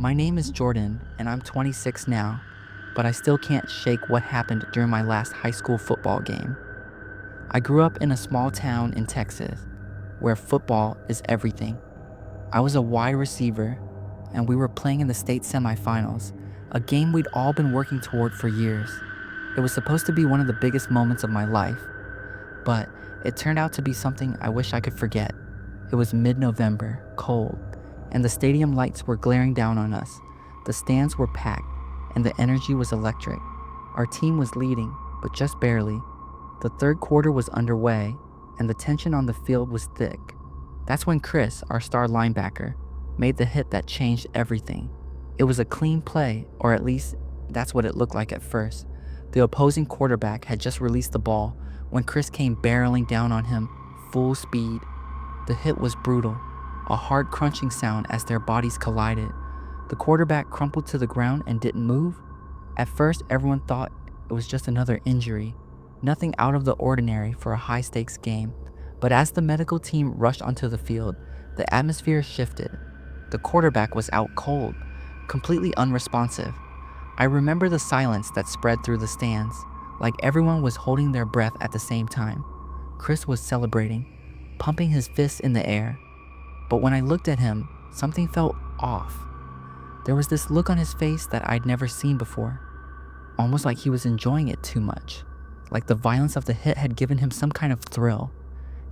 My name is Jordan, and I'm 26 now, but I still can't shake what happened during my last high school football game. I grew up in a small town in Texas, where football is everything. I was a wide receiver, and we were playing in the state semifinals, a game we'd all been working toward for years. It was supposed to be one of the biggest moments of my life, but it turned out to be something I wish I could forget. It was mid-November, cold, and the stadium lights were glaring down on us. The stands were packed, and the energy was electric. Our team was leading, but just barely. The third quarter was underway, and the tension on the field was thick. That's when Chris, our star linebacker, made the hit that changed everything. It was a clean play, or at least that's what it looked like at first. The opposing quarterback had just released the ball when Chris came barreling down on him, full speed. The hit was brutal, a hard crunching sound as their bodies collided. The quarterback crumpled to the ground and didn't move. At first, everyone thought it was just another injury, nothing out of the ordinary for a high-stakes game. But as the medical team rushed onto the field, the atmosphere shifted. The quarterback was out cold, completely unresponsive. I remember the silence that spread through the stands, like everyone was holding their breath at the same time. Chris was celebrating, pumping his fists in the air. But when I looked at him, something felt off. There was this look on his face that I'd never seen before, almost like he was enjoying it too much, like the violence of the hit had given him some kind of thrill.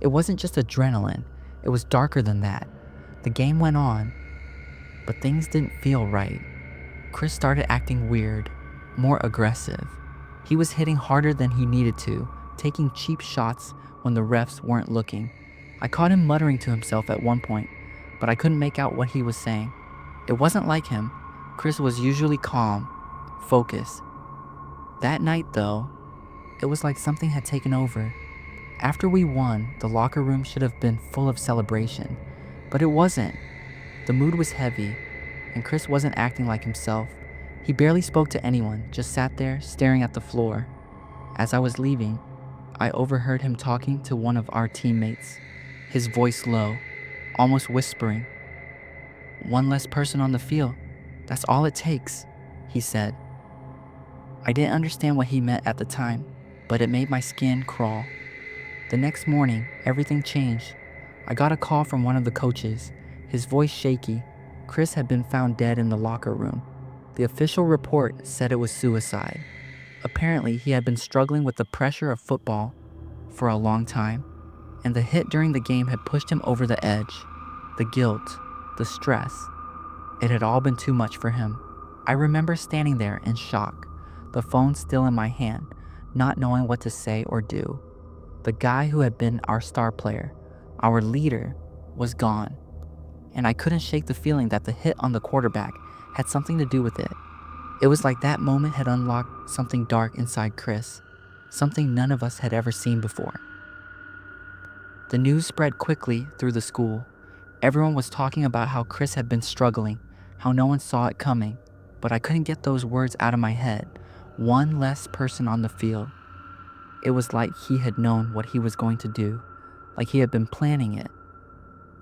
It wasn't just adrenaline, it was darker than that. The game went on, but things didn't feel right. Chris started acting weird, more aggressive. He was hitting harder than he needed to, taking cheap shots when the refs weren't looking. I caught him muttering to himself at one point, but I couldn't make out what he was saying. It wasn't like him. Chris was usually calm, focused. That night, though, it was like something had taken over. After we won, the locker room should have been full of celebration, but it wasn't. The mood was heavy, and Chris wasn't acting like himself. He barely spoke to anyone, just sat there staring at the floor. As I was leaving, I overheard him talking to one of our teammates, his voice low, almost whispering. "One less person on the field. That's all it takes," he said. I didn't understand what he meant at the time, but it made my skin crawl. The next morning, everything changed. I got a call from one of the coaches, his voice shaky. Chris had been found dead in the locker room. The official report said it was suicide. Apparently, he had been struggling with the pressure of football for a long time, and the hit during the game had pushed him over the edge. The guilt, the stress, it had all been too much for him. I remember standing there in shock, the phone still in my hand, not knowing what to say or do. The guy who had been our star player, our leader, was gone, and I couldn't shake the feeling that the hit on the quarterback had something to do with it. It was like that moment had unlocked something dark inside Chris, something none of us had ever seen before. The news spread quickly through the school. Everyone was talking about how Chris had been struggling, how no one saw it coming, but I couldn't get those words out of my head. One less person on the field. It was like he had known what he was going to do, like he had been planning it.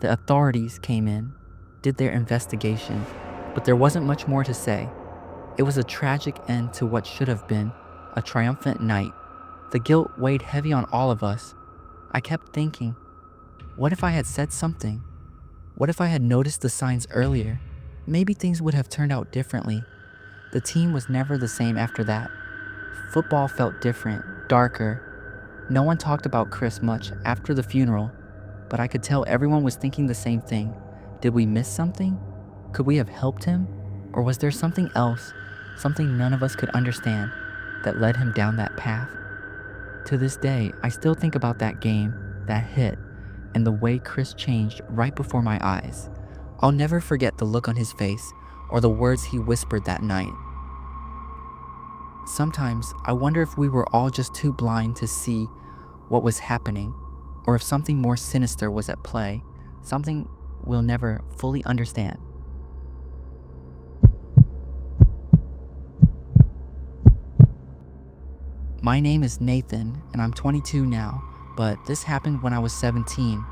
The authorities came in, did their investigation, but there wasn't much more to say. It was a tragic end to what should have been a triumphant night. The guilt weighed heavy on all of us. I kept thinking, what if I had said something? What if I had noticed the signs earlier? Maybe things would have turned out differently. The team was never the same after that. Football felt different, darker. No one talked about Chris much after the funeral, but I could tell everyone was thinking the same thing. Did we miss something? Could we have helped him? Or was there something else, something none of us could understand, that led him down that path? To this day, I still think about that game, that hit, and the way Chris changed right before my eyes. I'll never forget the look on his face or the words he whispered that night. Sometimes I wonder if we were all just too blind to see what was happening, or if something more sinister was at play, something we'll never fully understand. My name is Nathan, and I'm 22 now, but this happened when I was 17.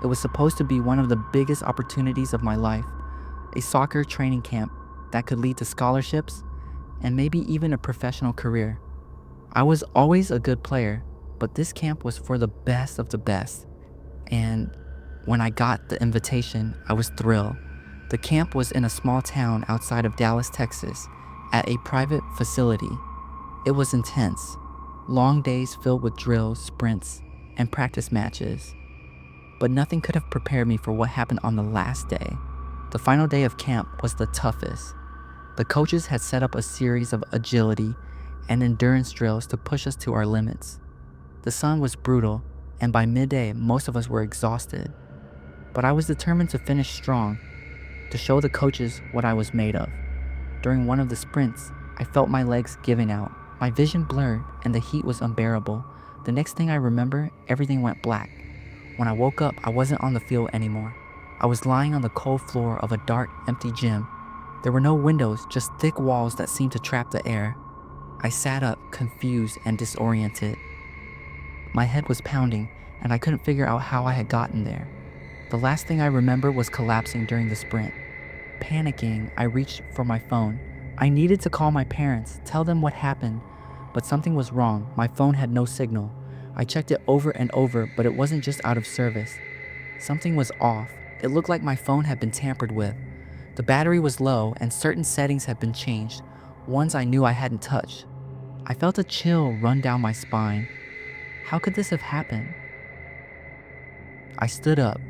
It was supposed to be one of the biggest opportunities of my life, a soccer training camp that could lead to scholarships and maybe even a professional career. I was always a good player, but this camp was for the best of the best. And when I got the invitation, I was thrilled. The camp was in a small town outside of Dallas, Texas, at a private facility. It was intense. Long days filled with drills, sprints, and practice matches. But nothing could have prepared me for what happened on the last day. The final day of camp was the toughest. The coaches had set up a series of agility and endurance drills to push us to our limits. The sun was brutal, and by midday, most of us were exhausted. But I was determined to finish strong, to show the coaches what I was made of. During one of the sprints, I felt my legs giving out. My vision blurred, and the heat was unbearable. The next thing I remember, everything went black. When I woke up, I wasn't on the field anymore. I was lying on the cold floor of a dark, empty gym. There were no windows, just thick walls that seemed to trap the air. I sat up, confused and disoriented. My head was pounding, and I couldn't figure out how I had gotten there. The last thing I remember was collapsing during the sprint. Panicking, I reached for my phone. I needed to call my parents, tell them what happened, but something was wrong. My phone had no signal. I checked it over and over, but it wasn't just out of service. Something was off. It looked like my phone had been tampered with. The battery was low, and certain settings had been changed, ones I knew I hadn't touched. I felt a chill run down my spine. How could this have happened? I stood up,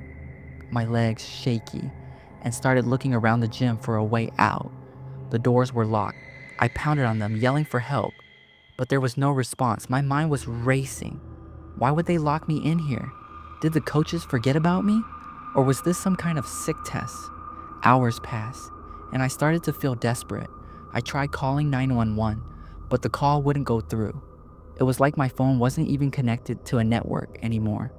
my legs shaky, and started looking around the gym for a way out. The doors were locked. I pounded on them, yelling for help, but there was no response. My mind was racing. Why would they lock me in here? Did the coaches forget about me? Or was this some kind of sick test? Hours passed, and I started to feel desperate. I tried calling 911, but the call wouldn't go through. It was like my phone wasn't even connected to a network anymore.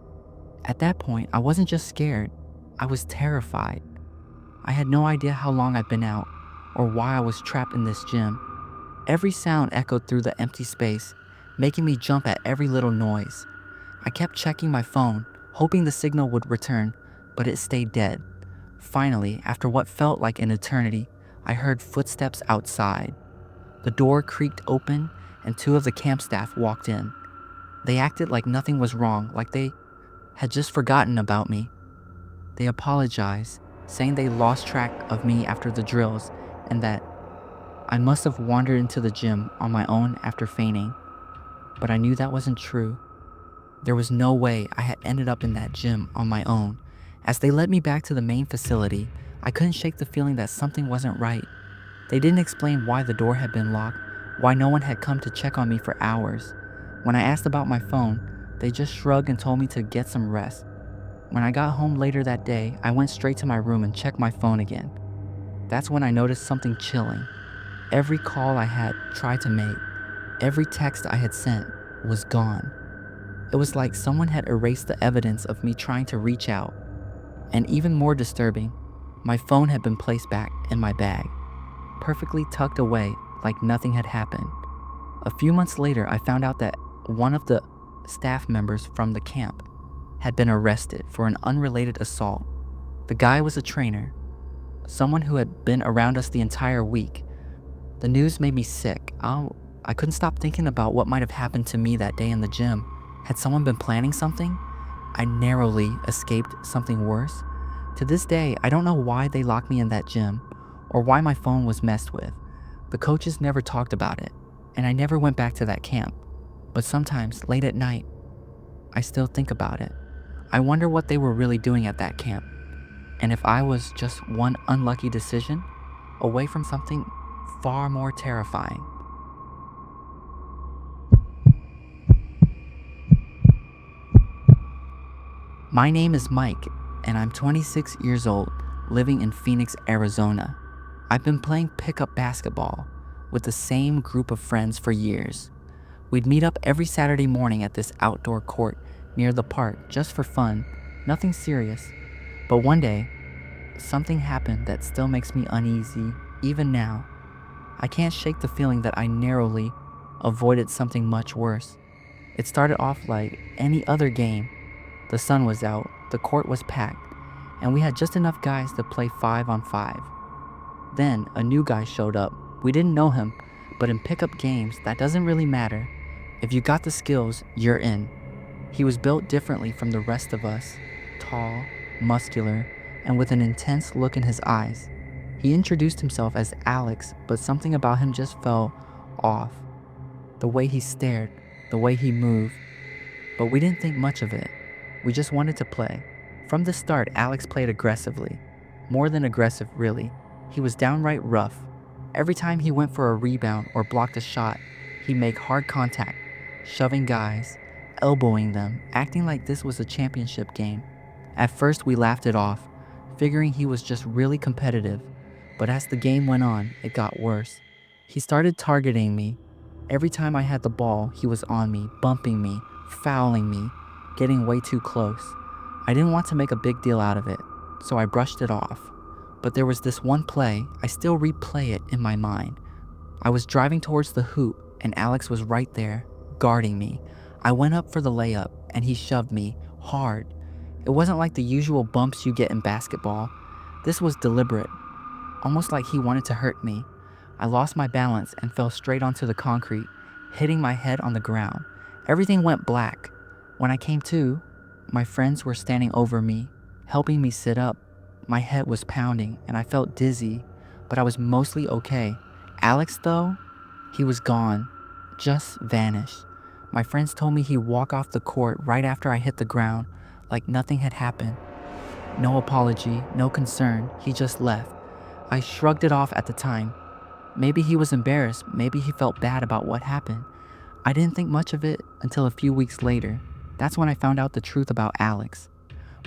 At that point, I wasn't just scared, I was terrified. I had no idea how long I'd been out, or why I was trapped in this gym. Every sound echoed through the empty space, making me jump at every little noise. I kept checking my phone, hoping the signal would return, but it stayed dead. Finally, after what felt like an eternity, I heard footsteps outside. The door creaked open, and two of the camp staff walked in. They acted like nothing was wrong, like they had just forgotten about me. They apologized, saying they lost track of me after the drills and that I must have wandered into the gym on my own after fainting. But I knew that wasn't true. There was no way I had ended up in that gym on my own. As they led me back to the main facility, I couldn't shake the feeling that something wasn't right. They didn't explain why the door had been locked, why no one had come to check on me for hours. When I asked about my phone, they just shrugged and told me to get some rest. When I got home later that day, I went straight to my room and checked my phone again. That's when I noticed something chilling. Every call I had tried to make, every text I had sent was gone. It was like someone had erased the evidence of me trying to reach out. And even more disturbing, my phone had been placed back in my bag, perfectly tucked away like nothing had happened. A few months later, I found out that one of the staff members from the camp had been arrested for an unrelated assault. The guy was a trainer, someone who had been around us the entire week. The news made me sick. I couldn't stop thinking about what might have happened to me that day in the gym. Had someone been planning something? I narrowly escaped something worse. To this day, I don't know why they locked me in that gym or why my phone was messed with. The coaches never talked about it, and I never went back to that camp. But sometimes, late at night, I still think about it. I wonder what they were really doing at that camp, and if I was just one unlucky decision away from something far more terrifying. My name is Mike, and I'm 26 years old, living in Phoenix, Arizona. I've been playing pickup basketball with the same group of friends for years. We'd meet up every Saturday morning at this outdoor court near the park just for fun, nothing serious. But one day, something happened that still makes me uneasy, even now. I can't shake the feeling that I narrowly avoided something much worse. It started off like any other game. The sun was out, the court was packed, and we had just enough guys to play 5-on-5. Then a new guy showed up. We didn't know him, but in pickup games, that doesn't really matter. If you got the skills, you're in. He was built differently from the rest of us, tall, muscular, and with an intense look in his eyes. He introduced himself as Alex, but something about him just felt off. The way he stared, the way he moved. But we didn't think much of it. We just wanted to play. From the start, Alex played aggressively. More than aggressive, really. He was downright rough. Every time he went for a rebound or blocked a shot, he'd make hard contact, shoving guys, elbowing them, acting like this was a championship game. At first, we laughed it off, figuring he was just really competitive. But as the game went on, it got worse. He started targeting me. Every time I had the ball, he was on me, bumping me, fouling me, getting way too close. I didn't want to make a big deal out of it, so I brushed it off. But there was this one play, I still replay it in my mind. I was driving towards the hoop, and Alex was right there, guarding me. I went up for the layup, and he shoved me, hard. It wasn't like the usual bumps you get in basketball. This was deliberate, almost like he wanted to hurt me. I lost my balance and fell straight onto the concrete, hitting my head on the ground. Everything went black. When I came to, my friends were standing over me, helping me sit up. My head was pounding and I felt dizzy, but I was mostly okay. Alex, though, he was gone, just vanished. My friends told me he'd walk off the court right after I hit the ground, like nothing had happened. No apology, no concern, he just left. I shrugged it off at the time. Maybe he was embarrassed, maybe he felt bad about what happened. I didn't think much of it until a few weeks later. That's when I found out the truth about Alex.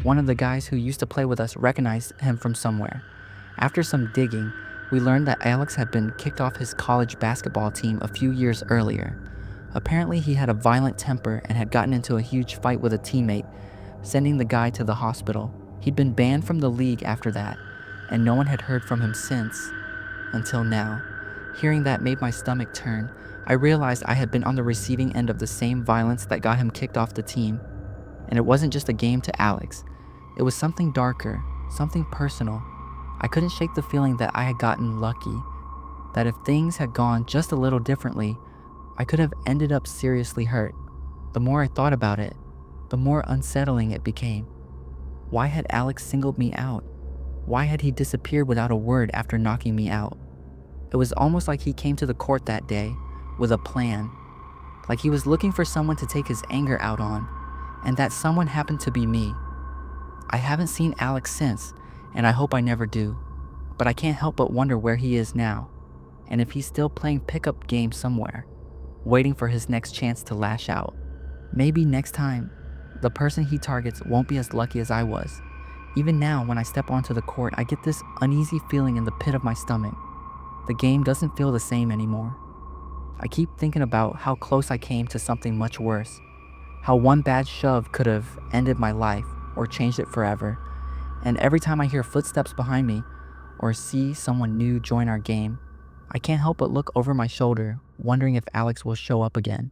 One of the guys who used to play with us recognized him from somewhere. After some digging, we learned that Alex had been kicked off his college basketball team a few years earlier. Apparently, he had a violent temper and had gotten into a huge fight with a teammate, sending the guy to the hospital. He'd been banned from the league after that, and no one had heard from him since, until now. Hearing that made my stomach turn. I realized I had been on the receiving end of the same violence that got him kicked off the team. And it wasn't just a game to Alex. It was something darker, something personal. I couldn't shake the feeling that I had gotten lucky, that if things had gone just a little differently, I could have ended up seriously hurt. The more I thought about it, the more unsettling it became. Why had Alex singled me out? Why had he disappeared without a word after knocking me out? It was almost like he came to the court that day with a plan, like he was looking for someone to take his anger out on, and that someone happened to be me. I haven't seen Alex since, and I hope I never do, but I can't help but wonder where he is now, and if he's still playing pickup games somewhere, waiting for his next chance to lash out. Maybe next time, the person he targets won't be as lucky as I was. Even now, when I step onto the court, I get this uneasy feeling in the pit of my stomach. The game doesn't feel the same anymore. I keep thinking about how close I came to something much worse, how one bad shove could have ended my life or changed it forever. And every time I hear footsteps behind me or see someone new join our game, I can't help but look over my shoulder, wondering if Alex will show up again.